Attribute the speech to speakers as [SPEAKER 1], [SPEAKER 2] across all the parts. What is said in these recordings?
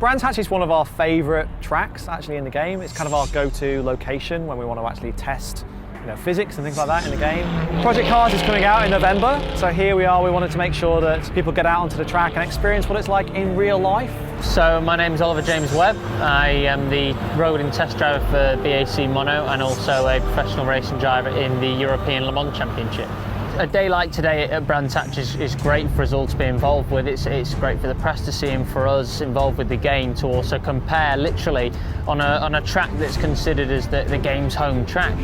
[SPEAKER 1] Brands Hatch is one of our favourite tracks actually in the game. It's kind of our go-to location when we want to actually test physics and things like that in the game. Project Cars is coming out in November, so here we are. We wanted to make sure that people get out onto the track and experience what it's like in real life.
[SPEAKER 2] So my name is Oliver James Webb. I am the road and test driver for BAC Mono and also a professional racing driver in the European Le Mans Championship. A day like today at Brands Hatch is great for us all to be involved with. It's great for the press to see and for us involved with the game to also compare literally on a track that's considered as the game's home track.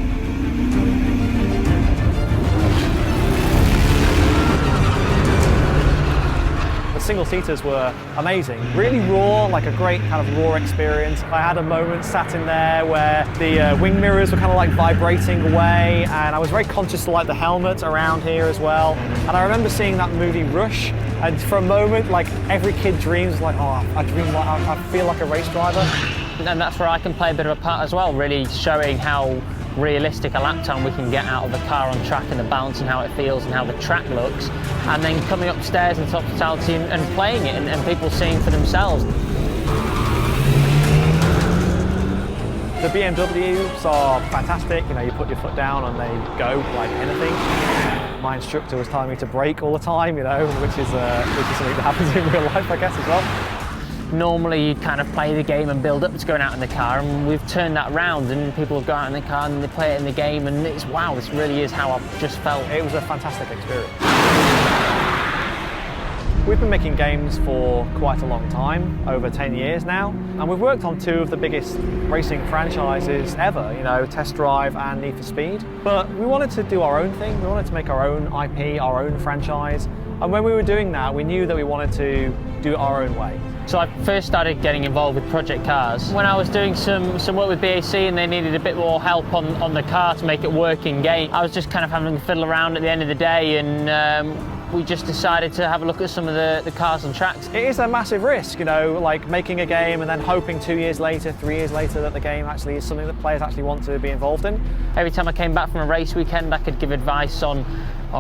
[SPEAKER 1] The single-seaters were amazing, really raw, like a great kind of raw experience. I had a moment sat in there where the wing mirrors were kind of like vibrating away, and I was very conscious of like the helmet around here as well. And I remember seeing that movie Rush, and for a moment, like every kid dreams, like, oh, I feel like a race driver.
[SPEAKER 2] And that's where I can play a bit of a part as well, really showing how realistic a lap time we can get out of the car on track and the balance and how it feels and how the track looks, and then coming upstairs into hospitality and playing it and people seeing for themselves.
[SPEAKER 1] The BMWs are fantastic. You put your foot down and they go like anything. My instructor was telling me to brake all the time, which is something that happens in real life, I guess, as well.
[SPEAKER 2] Normally you kind of play the game and build up to going out in the car, and we've turned that round and people go out in the car and they play it in the game, and it's wow, this really is how I've just felt.
[SPEAKER 1] It was a fantastic experience. We've been making games for quite a long time, over 10 years now, and we've worked on two of the biggest racing franchises ever, Test Drive and Need for Speed. But we wanted to do our own thing, we wanted to make our own IP, our own franchise, and when we were doing that, we knew that we wanted to do it our own way.
[SPEAKER 2] So I first started getting involved with Project Cars when I was doing some work with BAC and they needed a bit more help on the car to make it work in game. I was just kind of having to fiddle around at the end of the day, and we just decided to have a look at some of the cars and tracks.
[SPEAKER 1] It is a massive risk, like making a game and then hoping 2 years later, 3 years later that the game actually is something that players actually want to be involved in.
[SPEAKER 2] Every time I came back from a race weekend, I could give advice on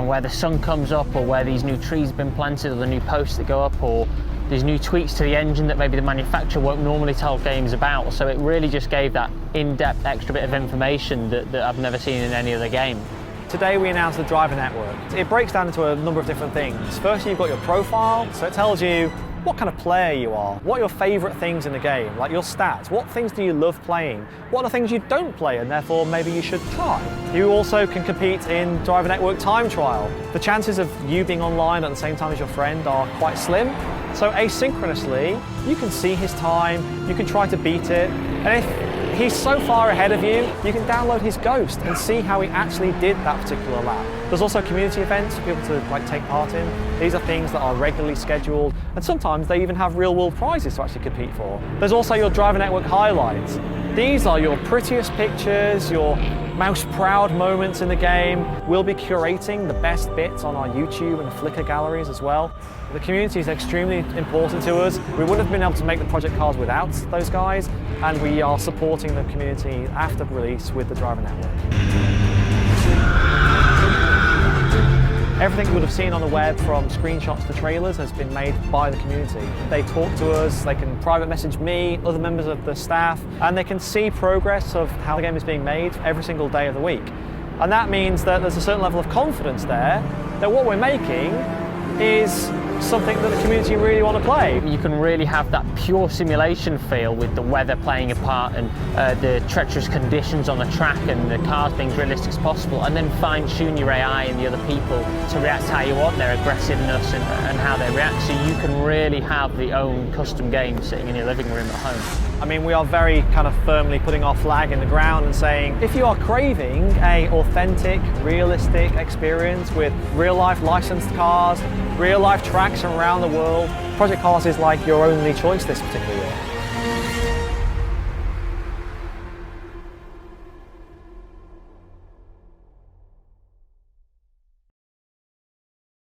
[SPEAKER 2] where the sun comes up, or where these new trees have been planted, or the new posts that go up, or these new tweaks to the engine that maybe the manufacturer won't normally tell games about. So it really just gave that in-depth extra bit of information that I've never seen in any other game.
[SPEAKER 1] Today we announced the driver network. It breaks down into a number of different things. First, you've got your profile, so it tells you what kind of player you are, what are your favourite things in the game, like your stats, what things do you love playing, what are things you don't play and therefore maybe you should try. You also can compete in Driver Network Time Trial. The chances of you being online at the same time as your friend are quite slim, so asynchronously you can see his time, you can try to beat it, and if he's so far ahead of you, you can download his Ghost and see how he actually did that particular lap. There's also community events for people to take part in. These are things that are regularly scheduled, and sometimes they even have real-world prizes to actually compete for. There's also your Driver Network highlights. These are your prettiest pictures, your most proud moments in the game. We'll be curating the best bits on our YouTube and Flickr galleries as well. The community is extremely important to us. We wouldn't have been able to make the Project Cars without those guys, and we are supporting the community after release with the Driver Network. Everything you would have seen on the web, from screenshots to trailers, has been made by the community. They talk to us, they can private message me, other members of the staff, and they can see progress of how the game is being made every single day of the week. And that means that there's a certain level of confidence there that what we're making is something that the community really want to play.
[SPEAKER 2] You can really have that pure simulation feel with the weather playing a part and the treacherous conditions on the track and the cars being as realistic as possible, and then fine-tune your AI and the other people to react how you want, their aggressiveness and how they react, so you can really have the own custom game sitting in your living room at home.
[SPEAKER 1] I mean, we are very kind of firmly putting our flag in the ground and saying, if you are craving an authentic, realistic experience with real-life licensed cars, real-life tracks from around the world, Project Cars is like your only choice this particular year.